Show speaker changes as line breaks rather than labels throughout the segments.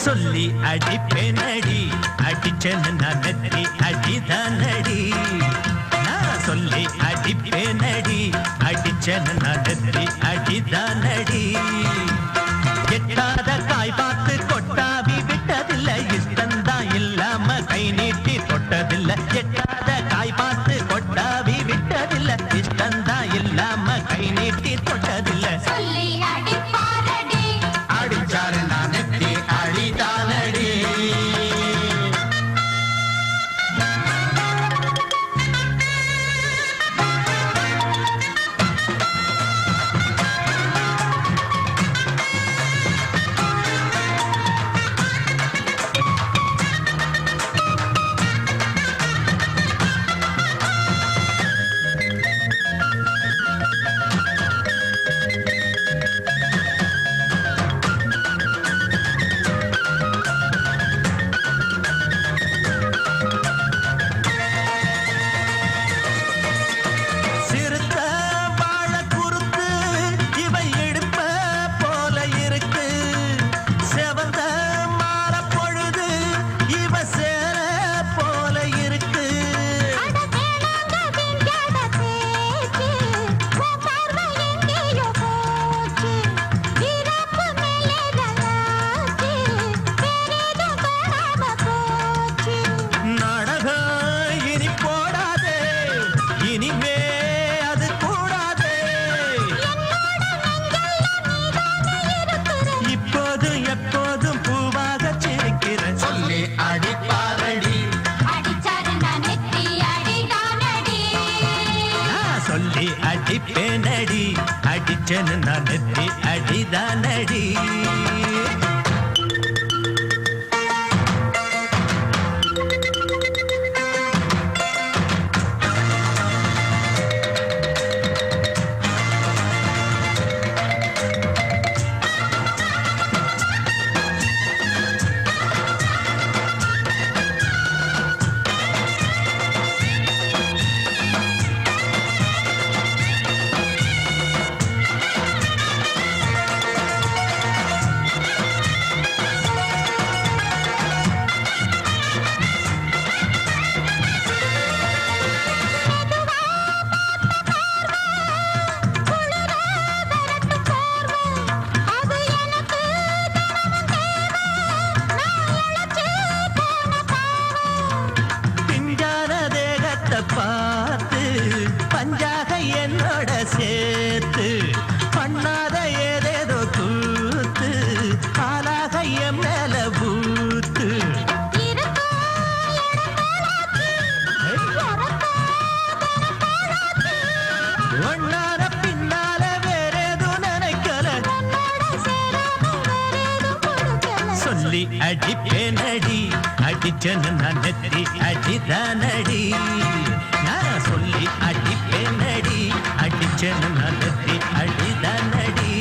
சொல்லி அடிப்பேனடி அடிச்சேன்னு நான் நெத்தி அடிதானடி நான் சொல்லி அடிப்பேனடி அடிச்சேன்னு நான் நெத்தி அடிதானடி எட்டாத காய் பார்த்து கொட்டாவி விட்டதில்லை இஷ்டந்தான் இல்லாம கை நீட்டி தொட்டதில்லை எட்டாத காய் பார்த்து கொட்டாவி விட்டதில்லை இஷ்டந்தான் இல்லாம கை நீட்டி தொட்டதில்லை
சொல்லி அடிப்பாரடி
அடிச்சாரு நான் நெத்தி அடிதானடி அடிப்பேனடி அடிச்சேன்னு நான் நெத்தி அடிதானடி பார்த்து பஞ்சாக என்னோட சேர்த்து பண்ணாத ஏதேதோ கூத்து ஆளாக என் மேல பூத்து ஒன்னார பின்னால வேறேதோ நினைக்கல சொல்லி அடிப்பேனடி அடிச்சேன்னு நான் நெத்தி அடிதானடி நான் சொல்லி அடிப்பேனடி அடிச்சேன்னு நான் நெத்தி அடிதானடி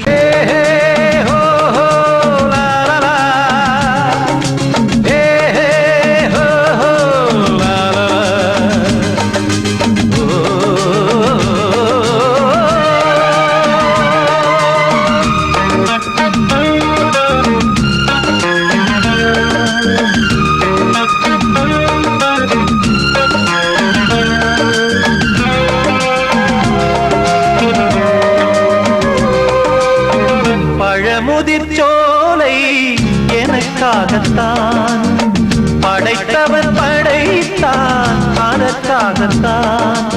முதிர்ச்சோலை எனக்காகத்தான் படைத்தவன் படைத்தான் அதற்காகத்தான்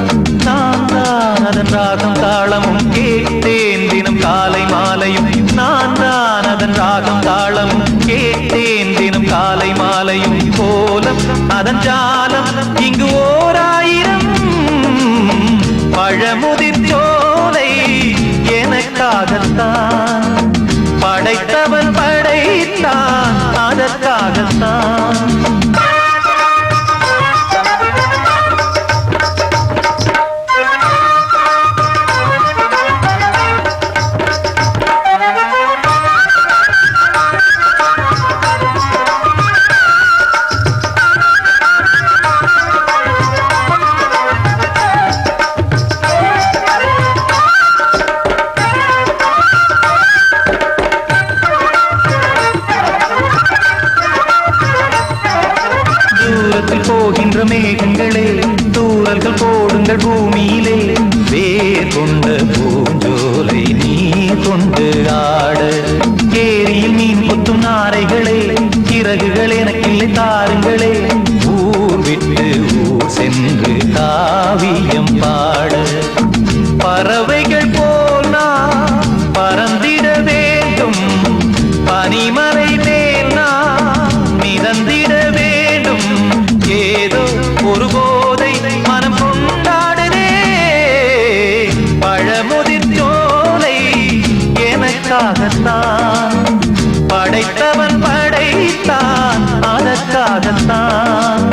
நான் தான் அதன் ராகம் தாளமும் கேட்டேன் தினம் காலை மாலையும் நான் தான் அதன் ராகம் தாளமும் கேட்டேன் தினம் காலை மாலையும் கோலம் அதன் ஜாலம் இங்கு ஓராயிரம் பழமுதிர்ச்சோலை எனக்காகத்தான் படைத்தவன் படைத்தான் அதற்காகத்தான் கொண்ட பூஞ்சோலை நீ கொண்டு ஆட ஏரியில் மீன் கொத்தும் நாரைகளே சிறகுகள் எனக்கில்லை தாருங்களே ஊர் விட்டு ஊர் சென்று காவியம் பாட பறவைகள் போல் நான் பறந்திட வேண்டும் பனிமலை மேல் நான் மிதந்திட வேண்டும் ஏதோ ஒரு போதை மனம் கொண்டாடுதே பழமுதிர் சோலை எனக்காகத்தான் படைத்தவன் படைத்தான் அதற்காகத்தான்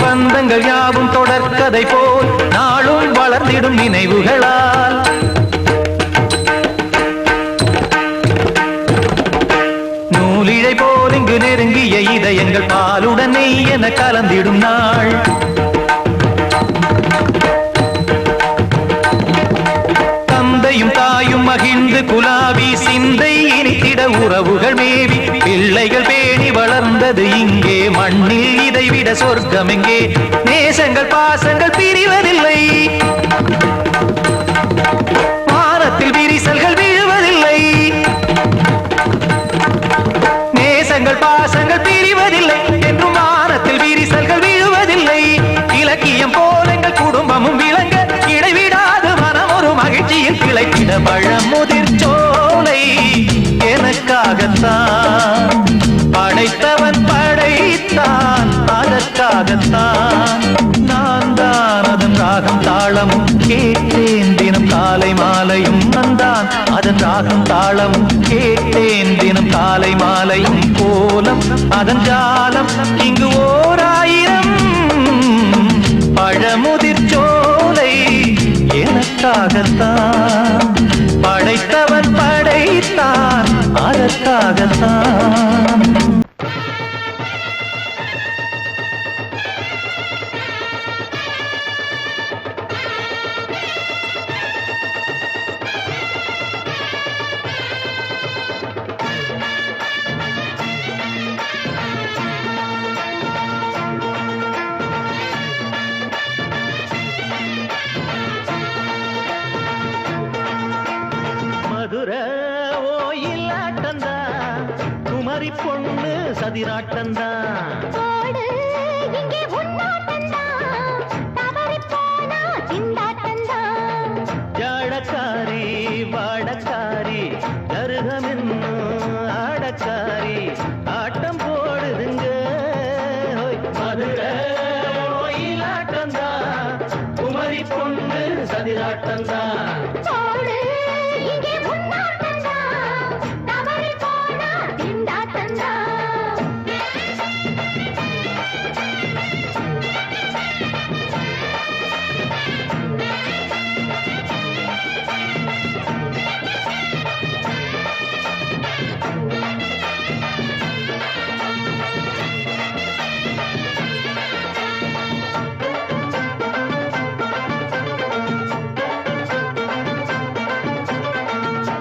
பந்தங்கள் யாவும் தொடர்கதை போல் நாளும் வளர்ந்திடும் நினைவுகளால் நூலிழை போல் இங்கு நெருங்கிய இதயங்கள் பாலுடன் நெய் என கலந்திடும் நாள் தந்தையும் தாயும் மகிழ்ந்து குலாவி சிந்தை இனித்திட உறவுகள் மேவி பிள்ளைகள் பேணி வளர்ந்தது இங்கே மண்ணில் இதைவிட சொர்க்கம் எங்கே நேசங்கள் பாசங்கள் பிரிவதில்லை வானத்தில் விரிசல்கள் விழுவதில்லை நேசங்கள் பாசங்கள் பிரிவதில்லை என்றும் வானத்தில் விரிசல்கள் விழுவதில்லை இலக்கியம் போல எங்கள் குடும்பமும் விளங்க இடைவிடாது மனம் ஒரு மகிழ்ச்சியில் கிளைத்திட பழமுதிர் சோலை எனக்காகத்தான் படைத்தவன் படைத்தான் அதற்காகத்தான் நான் தான் அதன் ராகம் தாளமும் கேட்டேன் தினம் காலை மாலையும் நந்தான் அதன் ராகம் தாளமும் கேட்டேன் தினம் காலை மாலையும் கோலம் அதன் ஜாலம் இங்கு ஓர் ஆயிரம் பழமுதிர் சோலை எனக்காகத்தான் படைத்தவன் படைத்தான் அதற்காகத்தான் மதுரை ஓயிலாட்டந்தா குமரி பொண்ணு சதிராட்டந்தா ஜாடக்காரி வாடக்காரி கருகமென்னு ஆடக்காரி ஆட்டம் போடுதுங்க மதுரை ஓயிலாட்டந்தா குமரி பொண்ணு சதிராட்டந்தா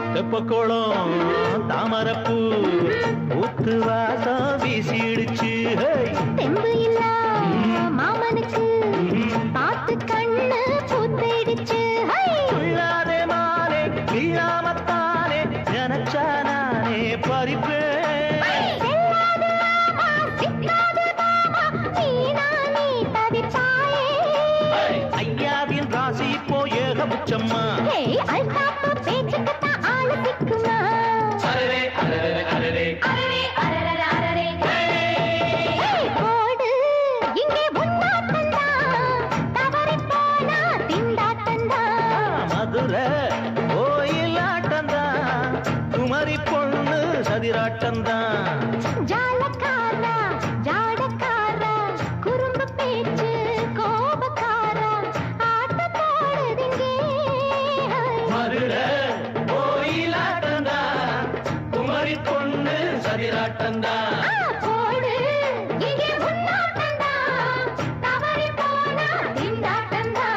தெப்பக்குளம் தாமரப்பூ ஊத்து வாசம் வீசிடுச்சு
தெம்பு இல்ல மாமனுக்கு பார்த்து கண்ணு பூத்திடுச்சு
உள்ளாதே மாலே இல்லாமத்தானே நினைச்சா நானே பறிப்பேன் ஐயாவின் ராசி இப்போ ஏகபட்சம்மா மதுரை ஓயிலாட்டந்தா குமரி பொண்ணு சதிராட்டந்தா
ஜாலக்காரா ஜாடக்காரா குறும்பு பேச்சு கோபக்காரா
சதிராட்டந்தான்
போடு இங்கே உன்னாட்டந்தா தவறி போனா திண்டாட்டந்தா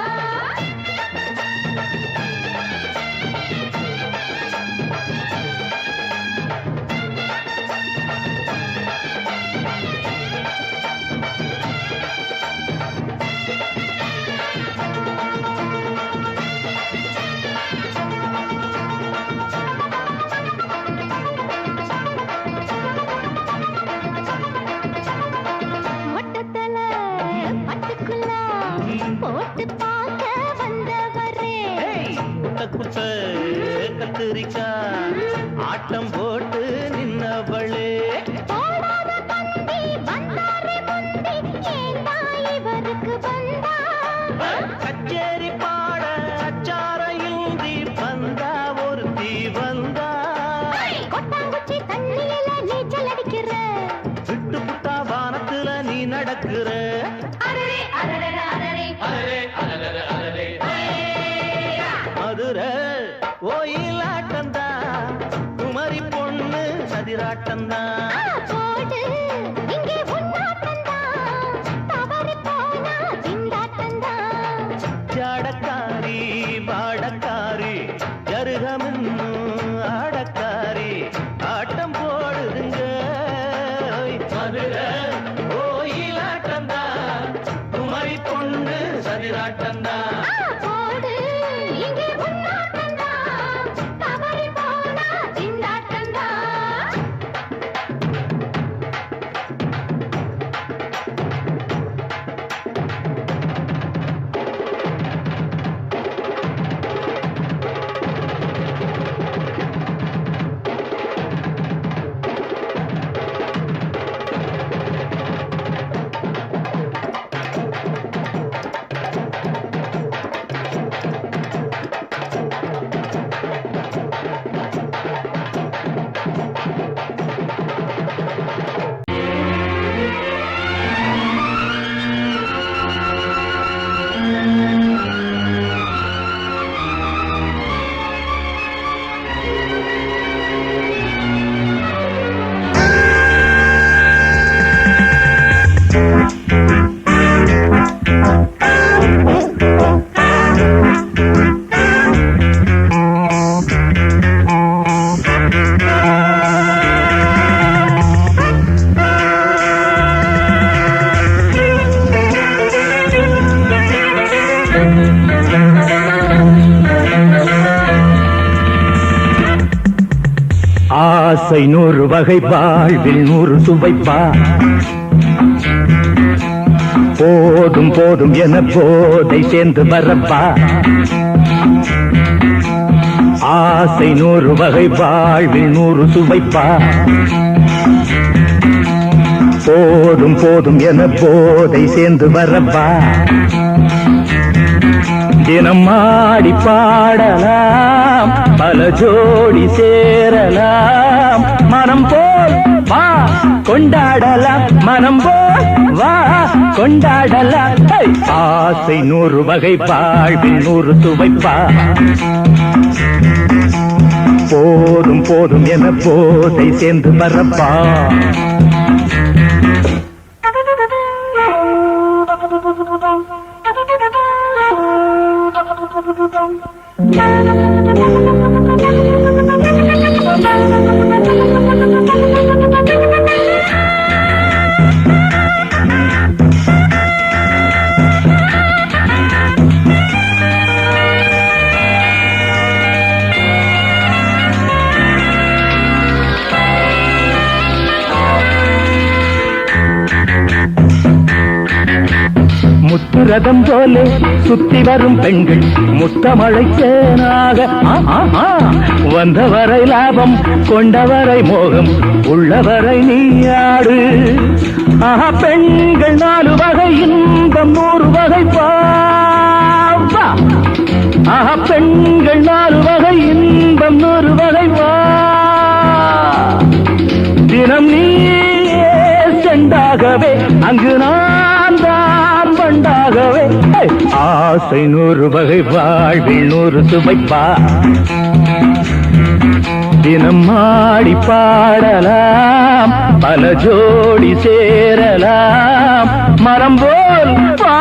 மொட்டத்தல பட்டுக்குள்ள போட்டு பார்க்க வந்தவரே
குட்ட கத்திரிக்கா ஆட்டம் போட்டு நின்னவளே
போடாத பந்தி வந்தாரே முந்தி ஏண்டா இவருக்கு வந்தா
கச்சேரி பாட அச்சாரையுந்தி வந்தா ஒருத்தி வந்தா
கொட்டாங்குச்சி தண்ணியில நீச்சல் அடிக்கிற
விட்டு புட்டா வானத்துல நீ நடக்கிற
அரே அரே அரே
மதுரை ஓயிலாட்டந்தா குமரி பொண்ணு சதிராட்டந்தா
போடு இங்கே உன்னாட்டந்தா தவறி போனா திண்டாட்டந்தா
ஜாடக்காரி பாடக்காரி ஜருகமின்னு ஆடக்காரி ஆட்டம் போடுதுங்க மதுரை ஓயிலாட்டந்தா குமரி பொண்ணு சதிராட்டந்தா
போடு இங்கே உன்னாட்டந்தா தவறி போனா திண்டாட்டந்தா
ஆசை 100 வகை வாழ்வில் 100 சுவைப்பா போதும் போதும் என போதை சேர்ந்து வரப்பா ஆசை 100 வகை வாழ்வில் 100 சுவைப்பா போதும் போதும் என போதை சேர்ந்து வரப்பா தினம் ஆடி பாடலாம் பல ஜோடி சேரலாம் மனம் போல் வா கொண்டாடலாம் மனம் போல் வா கொண்டாடலாம் ஆசை 100 வகை வாழ்வில் 100 சுவைப்பா போதும் போதும் என போதை சேர்ந்து வரப்பா முத்துரதம் போலே சுத்தி வரும் பெண்கள் முத்தமழை தேனாக வந்தவரை லாபம் கொண்டவரை மோகம் உள்ளவரை நீயாடு ஆஹா பெண்கள் 4 வகை இன்பம் 100 வகை பாவா ஆஹா பெண்கள் 4 வகை இன்பம் 100 வகை வா தினம் நீ செண்டாகவே அங்கு நான் தான் வண்டாகவே ஆசை 100 வகை வாழ்வில் 100 சுவைப்பா தினம் ஆடி பாடலாம் பல ஜோடி சேரலாம் மரம் போல் வா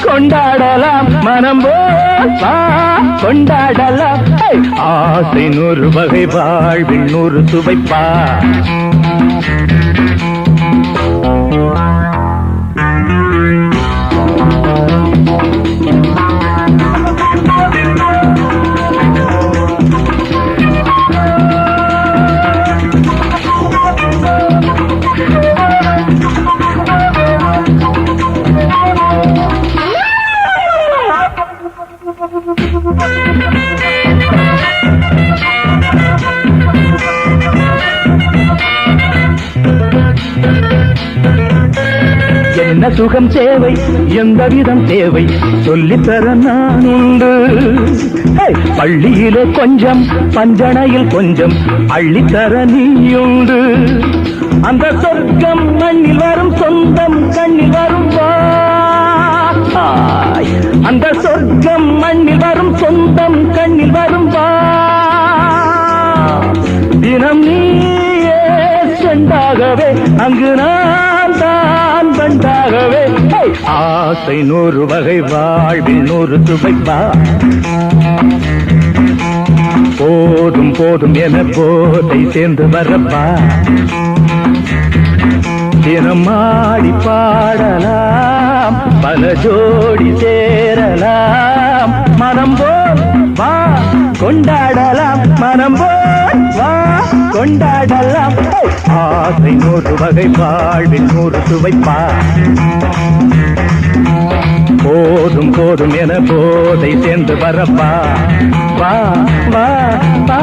கொண்டாடலாம் மனம் போல் வா கொண்டாடலாம் ஆசை நூறு வகை வாழ்வின் நூறு சுவைப்பா என்ன சுகம் தேவை எந்த விதம் தேவை சொல்லித்தர நான் உண்டு பள்ளியிலே கொஞ்சம் பஞ்சனையில் கொஞ்சம் அள்ளித்தர நீயுண்டு அந்த சொர்க்கம் மண்ணில் வரும் சொந்தம் கண்ணில் வரும் வா அந்த சொர்க்கம் மண்ணில் வரும் சொந்தம் கண்ணில் வரும் வா தினம் நீயே செண்டாகவே அங்கு நான் தான் பண்டாகவே ஆசை நூறு வகை வாழ்வில் நூறு சுவைப்பா போதும் போதும் என போதை சேர்ந்து வரப்பா தினம் ஆடி பாடலாம் பல ஜோடி சேரலாம் மனம் போல் வா கொண்டாடலாம் மனம் போல் வா கொண்டாடலாம் ஆசை நூறு வகை வாழ்வில் நூறு சுவைப்பா போதும் போதும் என போதை சேர்ந்து வரப்பா வா வா வா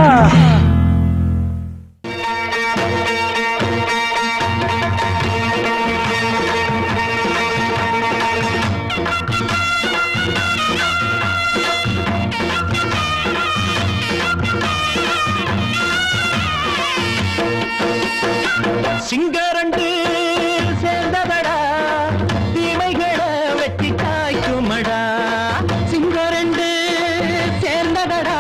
சிங்கரண்டு சேர்ந்ததடா தீமைகளை வெட்டி காய்க்குமடா சிங்கரண்டு சேர்ந்ததடா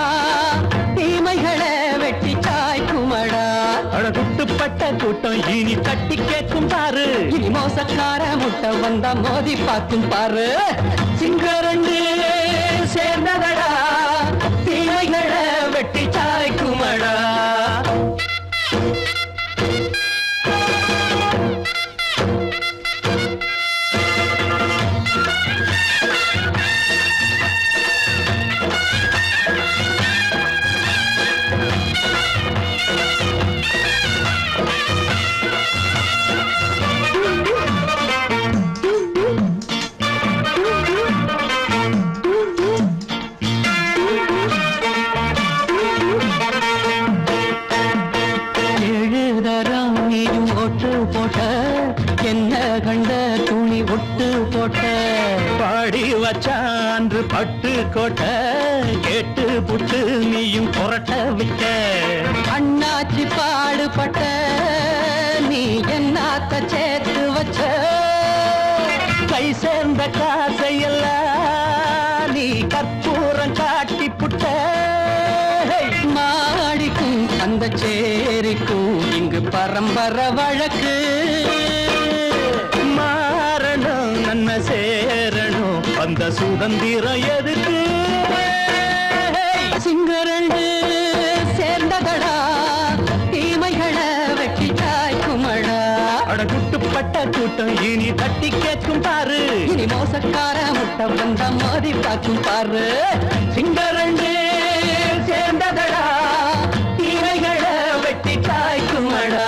தீமைகளை வெட்டி காய்க்குமடா அழகுட்டுப்பட்ட கூட்டம் இனி தட்டி கேட்கும் பாரு இனி மோசக்கார முட்டை வந்தா மோதி பார்க்கும் பாரு சிங்கரண்டு சேர்ந்ததடா தீமைகளை வெட்டி காய்க்குமடா சான்று பட்டு கோட்ட கேட்டு புட்டு நீயும் புரட்ட விட்ட அண்ணாச்சி பாடுபட்ட நீ என்னாத்த சேர்த்து வச்ச கை சேர்ந்த காசையெல்லாம் நீ கற்பூரம் காட்டி புட்ட மாடிக்கும் அந்த சேரிக்கும் இங்கு பரம்பரை வழக்கு மாறணும் நன்மை சேரணும் அந்த சுதந்திரம் எதுக்கு சிங்கரண்டு சேர்ந்ததடா தீமைகளை வெட்டி காய்க்குமடா அடகுட்டுப்பட்ட கூட்டம் இனி தட்டி கேட்கும் பாரு இனி மோசக்கார முட்டை வந்த மோதி பார்க்கும் பாரு சிங்கரண்டு சேர்ந்ததடா தீமைகளை வெட்டி காய்க்குமடா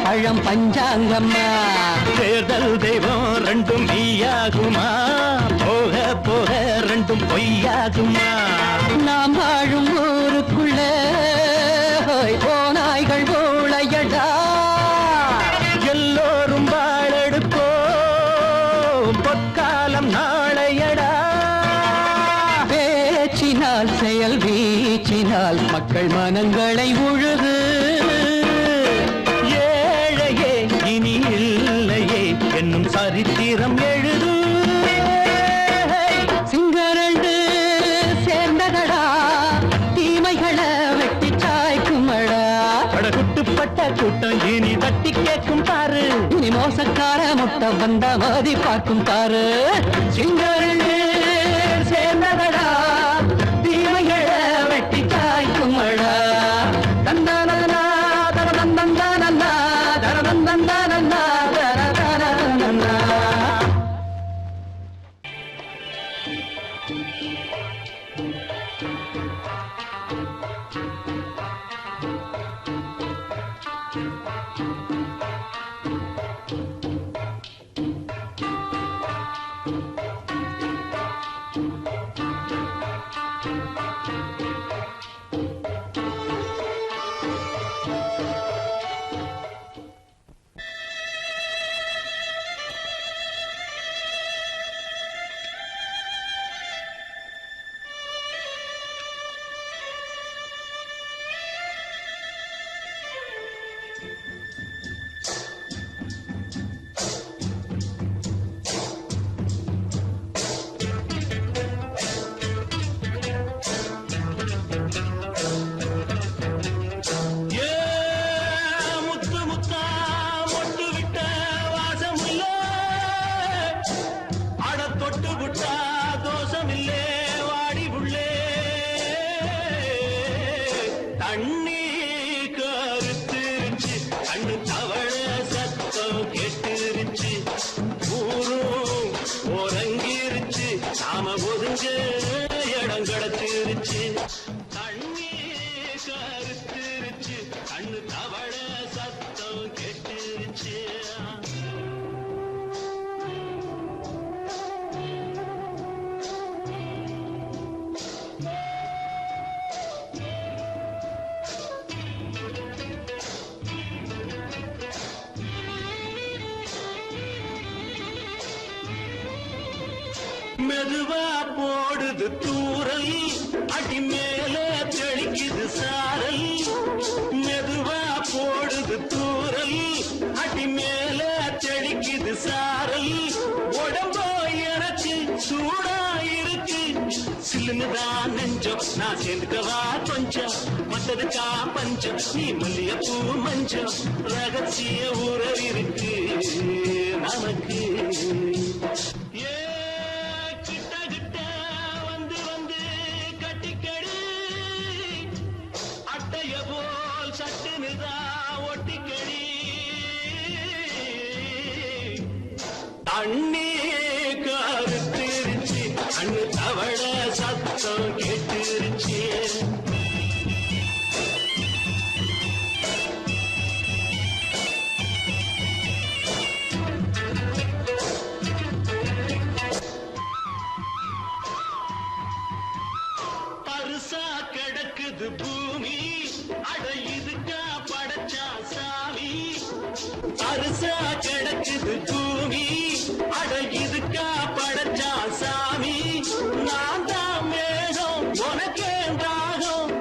பழம் பஞ்சாங்கம்மா தேர்தல் தெய்வம் ரெண்டும் மெய்யாகுமா போக போக ரெண்டும் பொய்யாகுமா நாம் வாழும் ஊரு
ஊருக்குள்ள ஓநாய்கள் ஊழையடா.
எல்லோரும் வாழெடுப்போம் பொற்காலம் நாளையடா.
பேச்சினால் செயல் வீச்சினால் மக்கள் மனங்களை உழுது.
ஏழையே இனி இல்லையே என்னும் சரித்திரம் எழுது.
சிங்கரண்டு சேர்ந்ததடா தீமைகளை வெட்டி சாய்க்குமடா.
படகுட்டுப்பட்ட கூட்டம் இனி தட்டி கேட்கும் பாரு.
இனி மோசக்கார முட்டை வந்த மதி பார்க்கும் பாரு. சிங்கரண்டு சேர்ந்ததடா தீமைகளை வெட்டி சாய்க்குமடா. தந்தானந்தா தரதந்தந்தானந்தா தரதந்தந்தானந்தா தரதந்தந்தா.
இடம் கடத்திருச்சு தண்ணி கருத்திருச்சு கண்ணு தவள சத்தம் கெட்டுருச்சு. மெதுவா போடுது தூரல் அடி மேல தெளிக்குது சாரல். மெதுவா போடுது தூரல் அடி மேல தெளிக்குது சாரல். உடம்போ எனக்கு சூடா இருக்கு சில்லுதான் நெஞ்சம் நான் சேர்ந்துக்கவா கொஞ்சம் மத்ததுக்கா பஞ்சம் நீ மல்லியப்பூ மஞ்சம் ரகசிய உறவு இருக்கு நமக்கு. தண்ணி கருத்திருச்சு கண்ணு தவள சத்தம் கேட்டுருச்சு. பருசா கிடக்குது பூமி அட இதுக்கா படைச்சா சாமி. பருசா கிடக்குது பூமி அட இதுக்கா படைச்சா சாமி. நான் தான் மேகம் உனக்கே தாகம்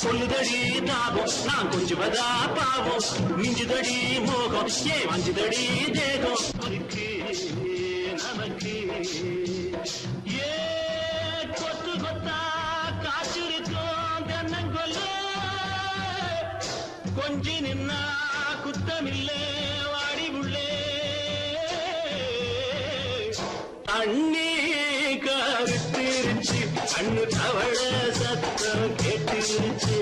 சொல்லுதடி தாகம் நான் கொஞ்சுவதா பாவம் மிஞ்சுதடி மோகம் ஏ வஞ்சுதடி தேகம் இருக்கு நமக்கு. ஏ கொத்து கொத்தா காற்றிருக்கும் தென்னங்கொல்ல கொஞ்சி நின்னா குத்தமில்லை வாடி உள்ளே. தண்ணி கருத்திருச்சு கண்ணு தவள சத்தம் கேட்டுருச்சு.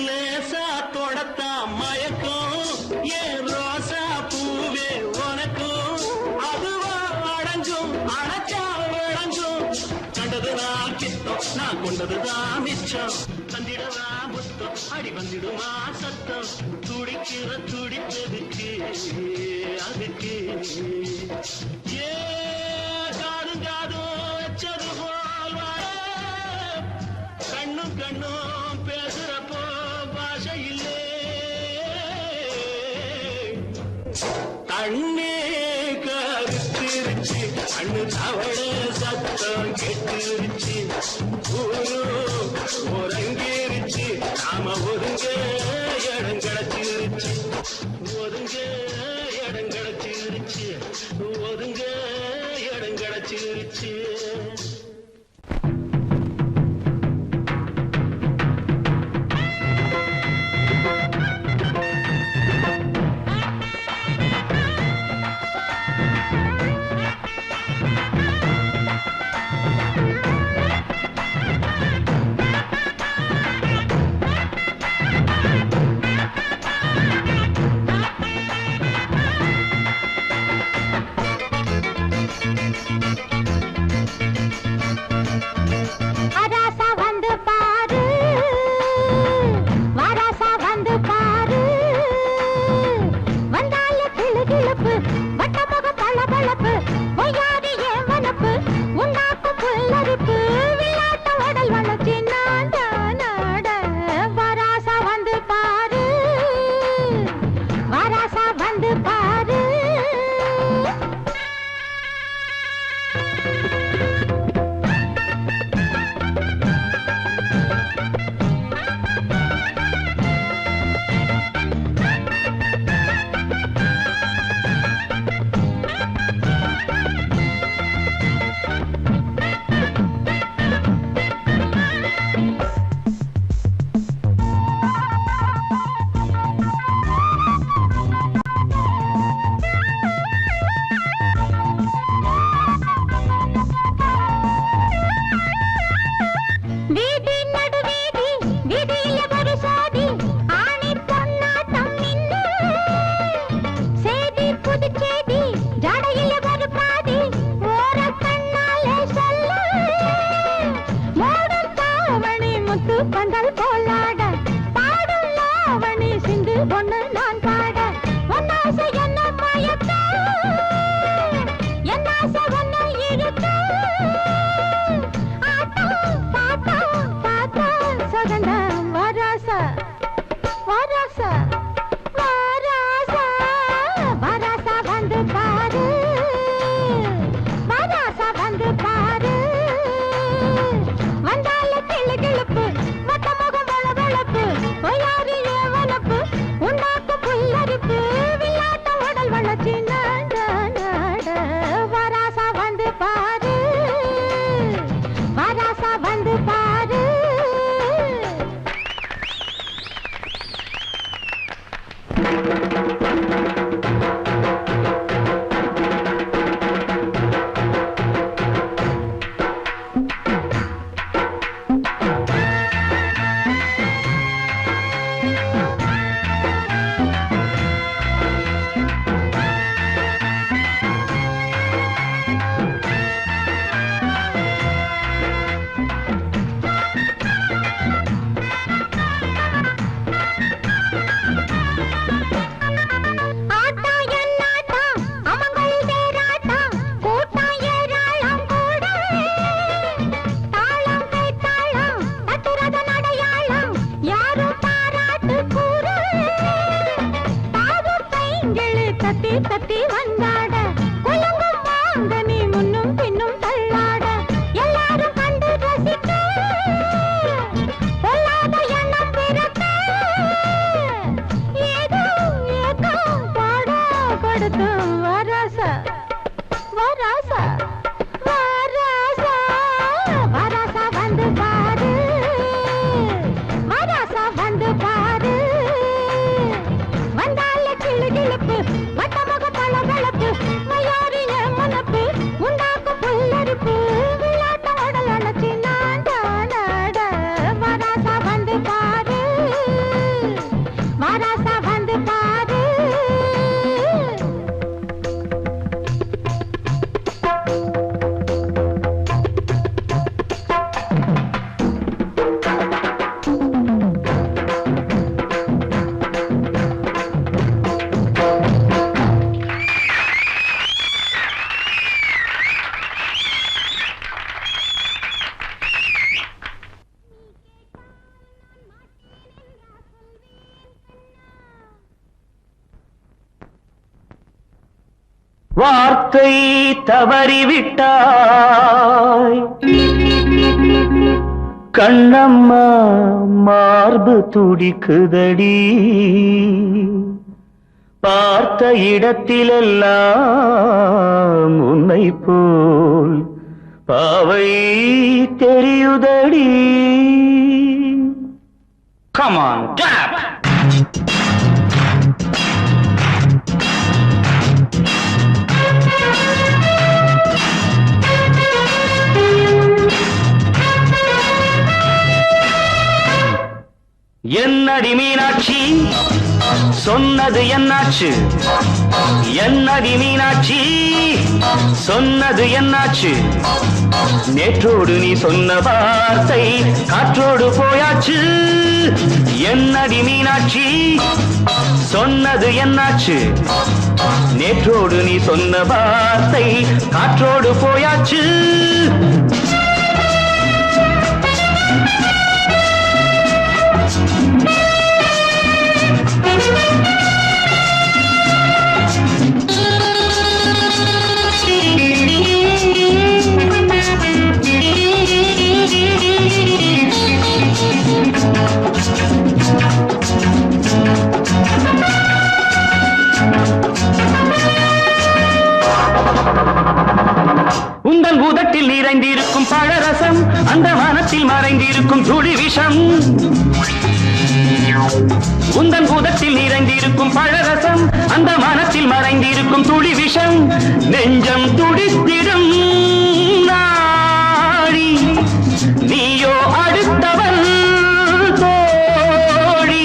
லேசா தொடத்தா மயக்கும் ஏன் ரோசா பூவே உனக்கும் அதுவா அடைஞ்சும் அடைச்ச
நான் கொண்டதுதான் மிச்சம் தந்திடவா முத்தம் அடி வந்திடுமா சத்தம் துடிக்கிற துடிப்பதுக்கு அதுக்கு ஏ காதும் காதும் வச்சது போல் வர கண்ணும் கண்ணும் பேசுறப்போ பாஷை இல்லே தண்ணே கருத்திருச்சு கண்ணு தவள சத்தம் கெட்டுருச்சு ஒருங்கிருச்சு நாம ஒருங்க இடம் கிடைச்சிருச்சு ஒருங்க இடம் கிடைச்சிருச்சு ஒருங்க இடம் கிடைச்சிருச்சு
வந்தால கிளு கிளப்பு வட்டமுக பளபளப்பு
வார்த்தை தவறிவிட்டாய் கண்ணம்மா மார்பு துடிக்குதடி பார்த்த இடத்திலெல்லாம் உன்னை போல் பாவை தெரியுதடி. Come on, clap! என்னடி மீனாட்சி சொன்னது என்னாச்சு? என்னடி மீனாட்சி சொன்னது என்னாச்சு? நேற்றோடு நீ சொன்ன வார்த்தை காற்றோடு போயாச்சு. என்னடி மீனாட்சி சொன்னது என்னாச்சு? நேற்றோடு நீ சொன்ன வார்த்தை காற்றோடு போயாச்சு. உந்தன் உதட்டில் நிறைந்திருக்கும் பழரசம் அந்த மனத்தில் மறைந்திருக்கும் துளி விஷம். உந்தன் உதட்டில் நிறைந்திருக்கும் பழரசம் அந்த மனத்தில் மறைந்திருக்கும் துளி விஷம். நெஞ்சம் துடித்திடும் நாடி நீயோ அடுத்தவன் தோழி.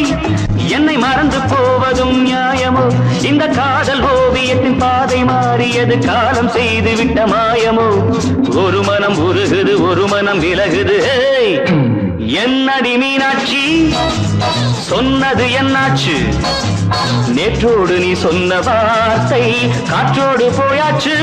என்னை மறந்து போவதும் நியாயமோ? இந்த காதல் ஓவியத்தின் பாதை மாறியது காலம் செய்து விட்ட மாயமோ? ஒரு மனம் உருகுது ஒரு மனம் விலகுது. என்னடி மீனாட்சி சொன்னது என்னாச்சு? நேற்றோடு நீ சொன்ன வார்த்தை காற்றோடு போயாச்சு.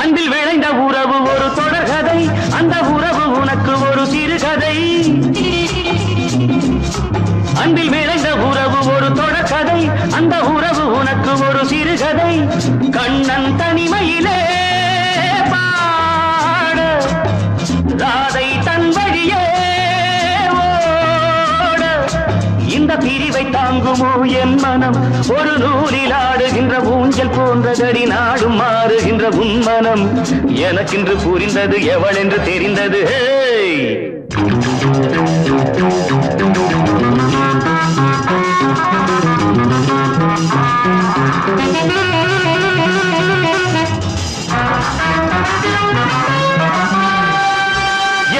அன்பில் விளைந்த உறவு ஒரு தொடர்கதை, அந்த உறவு உனக்கு ஒரு சிறுகதை. அன்பில் விளைந்த உறவு ஒரு தொடர்கதை, அந்த உறவு உனக்கு ஒரு சிறுகதை. கண்ணன் தனிமையிலே பாட ராதை தன் வழியே ஓட. இந்த பிரிவை தாங்குமோ என் மனம்? ஒரு நூலில் ஆடுகின்ற ஊஞ்சல் போன்றதடி நாடும் மாறுகின்ற உன்மனம். எனக்கென்று புரிந்தது எவள் என்று தெரிந்தது.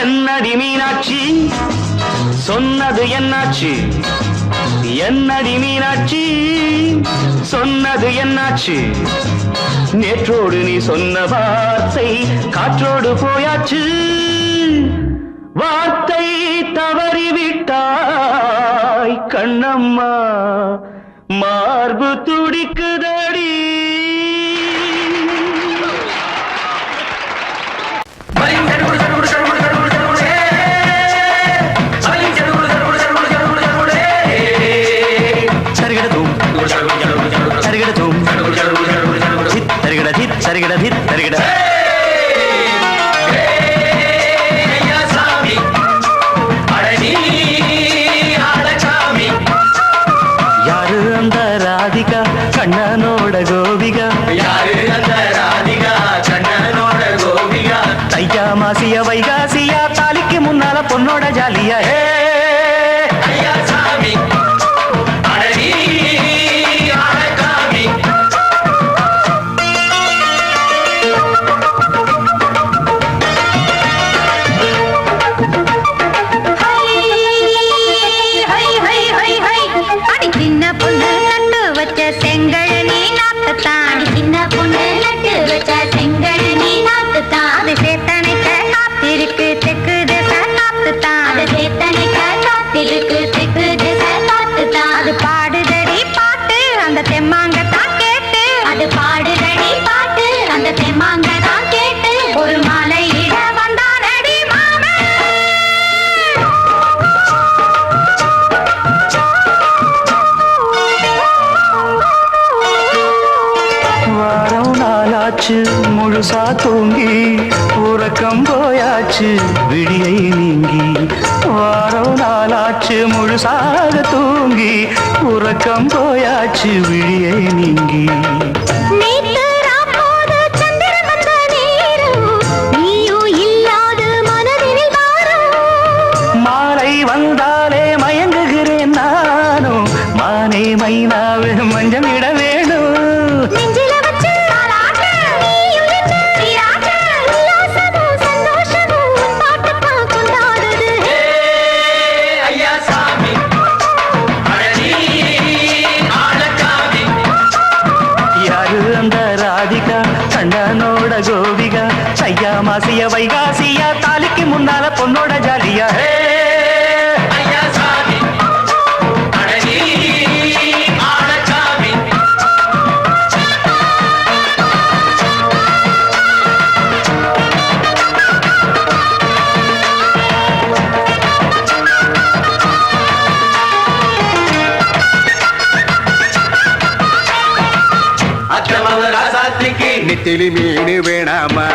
என்னடி மீனாட்சி சொன்னது என்னாச்சு? என்னடி மீனாட்சி சொன்னது என்னாச்சு? நேற்றோடு நீ சொன்ன வார்த்தை காற்றோடு போயாச்சு. வார்த்தை தவறிவிட்டாய் கண்ணம்மா மார்பு துடிக்குதடி. சரிகட தித் சரிகட யாரு அந்த ராதிகா கண்ணனோட கோபிகா? யாரு அந்த ராதிகா கண்ணனோட கோபிகா? தையா மாசிய வைகாசியா தாலிக்கு முன்னால பொண்ணோட ஜாலியா.
செங்கழனி நாக்குத்தான் அது சேத்தனைக்க காத்திருக்கு தெற்கு திசை
உறக்கம் போயாச்சு விழியை நீங்கி வாரம் நாளாச்சு முழுசாக தூங்கி உறக்கம் போயாச்சு விழியை நீங்கி
நேத்து ராப்போது சந்திரன் வந்த நேரம் நீயும் இல்லாத மனதினில் வாரம்
மாலை வந்தாலே மயங்குகிறேன் நானும் மானே மைனாவே மஞ்சம் இட வேணும்
நெஞ்சில வச்சு தாலாட்டு நீயும் நின்னு நீராட்டு உல்லாசமும் சந்தோஷமும் உன் பாட்டுத்தான் கொண்டாடுது
ஐயா சாமி அழகி ஆளக்காமி
யாரு அந்த ராதிகா கண்டனோட கோபிகா சையா மாசிய வைகாசியா தாலிக்கு முன்னால பொண்ணோட ஜாலியா
ஐயா சாமி அழகி ஆளக்காமி அச்சமவ ராசாத்திக்கு
நெத்திலி மீன் வேணாமா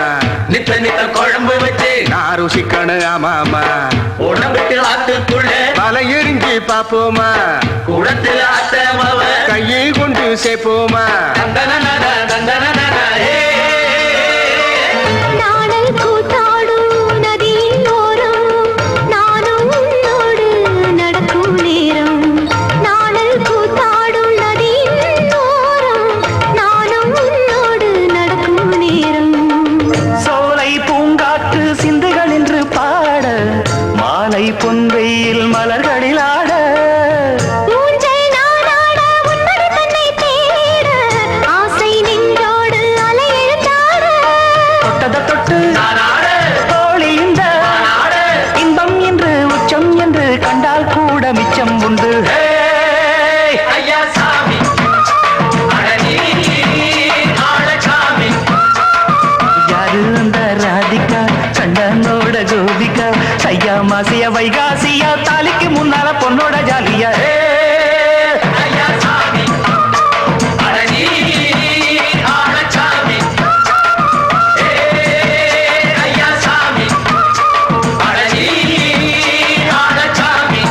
நித்த நித்த குழம்பு வச்சு
நான் ருசிக்கணும் ஆமாமா
உடம்புக்கு ஆத்துக்குள்ள
பல எரிஞ்சு பாப்போமா
குடத்துல அத்தமவ
கையை கொண்டு சேர்ப்போமா
தந்தனனன தந்தனனன
நாடல் கூத்தாடும் நதியின் ஓரம் நானும் உன்னோடு நடக்கும் நேரம் நாடல் கூத்தாடும் நதியின் ஓரம் நானும் உன்னோடு நடக்கும் நேரம்
சோலை பூங்காற்று சிந்துகள் என்று பாட மாலை பொன்வெயில் மலர்களில் ஆட
ஊஞ்சல் நானாட உன்மடி தன்னை தேட ஆசை நின்றோடு அலை எழுந்தாட
தொட்டத தொட்டு
நானாட
தோழி இந்த
நானாட
இன்பம் என்று உச்சம் என்று கண்டால் கூட மிச்சம் உண்டு
ஐயா சாமி அழகி ஆளக்காமி
யாரு அந்த ராதிகா கண்டனோட கோபிகா சையா மாசிய வைகாசியா தாலிக்கு முன்னால பொண்ணோட ஜாலியா
ஐயா சாமி அழகி ஆளக்காமி ஐயா சாமி அழகி ஆளக்காமி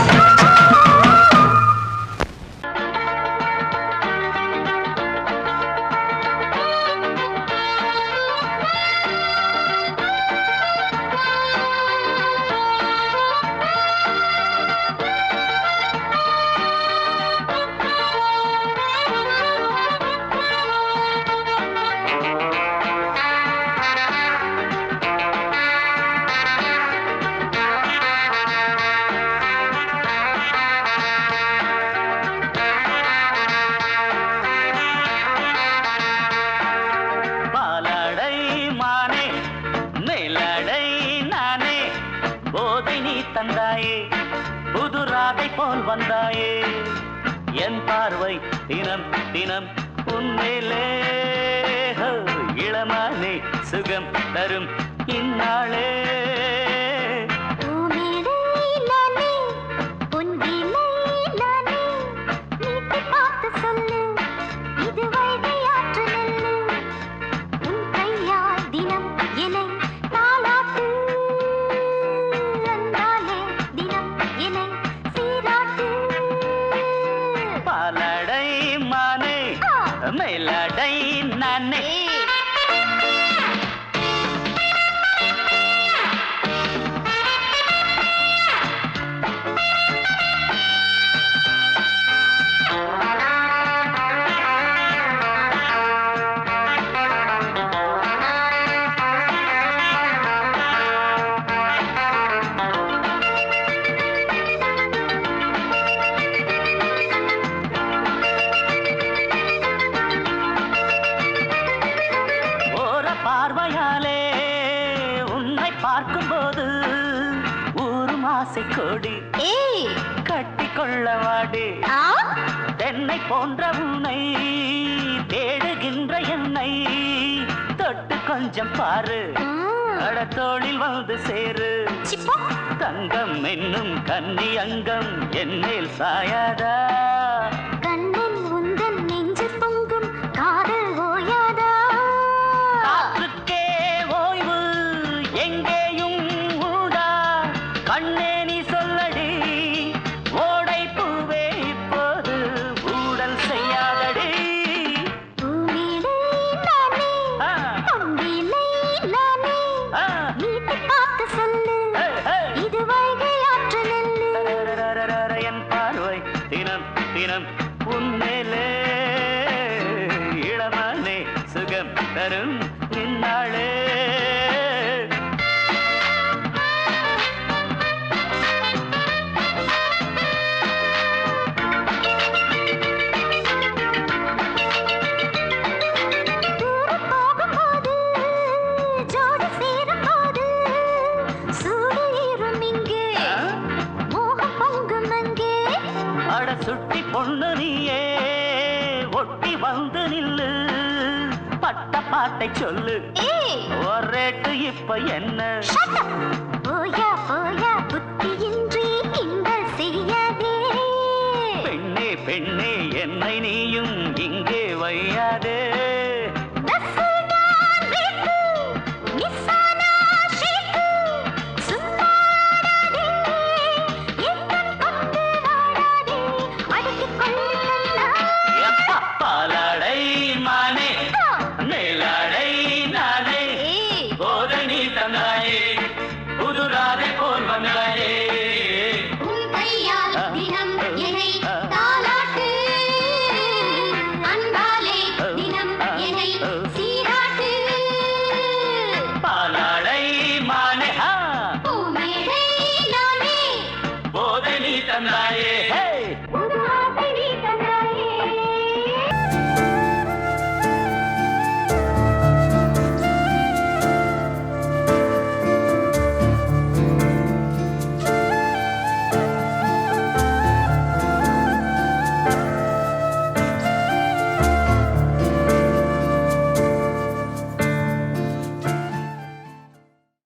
பாலாடை மானே மேலாடை நானே போதை நீ தந்தாயே புது ராதை போல் வந்தாயே என் பார்வை தினம் தினம் உன்மேலே ஹோ, இளமானே சுகம் தரும் இந்நாளே
பூமேடை நானே பொன் வீணை நானே நீட்டி பார்த்து சொல்லு இது வைகை ஆற்று நெல்லு உன் கையால் தினம் என்னை தாலாட்டு அந்தாலே தினம் என்னை சீராட்டு
பாலாடை மானே மேலாடை நானே ஓர பார்வையாலே உன்னை பார்க்கும்போது ஊரும் ஆசை கொடி
ஏய்
கட்டிக்கொள்ள வாடி
ஆ
தென்னை போன்ற உன்னை தேடுகின்ற என்னை தொட்டு கொஞ்சம் பாரு கடத்தோளில் வந்து சேரு
சிப்பா
தங்கம் என்னும் கன்னி அங்கம் என்னேல் சாயாதா
கண்ணில் உந்தன் நெஞ்சு பொங்கும் காதல் ஓயாதா
காற்றுக்கே ஓய்வு எங்கே ரேட்டை சொல்லு
ஏய்
ஒரு ரேட்டு இப்ப என்ன
shut up.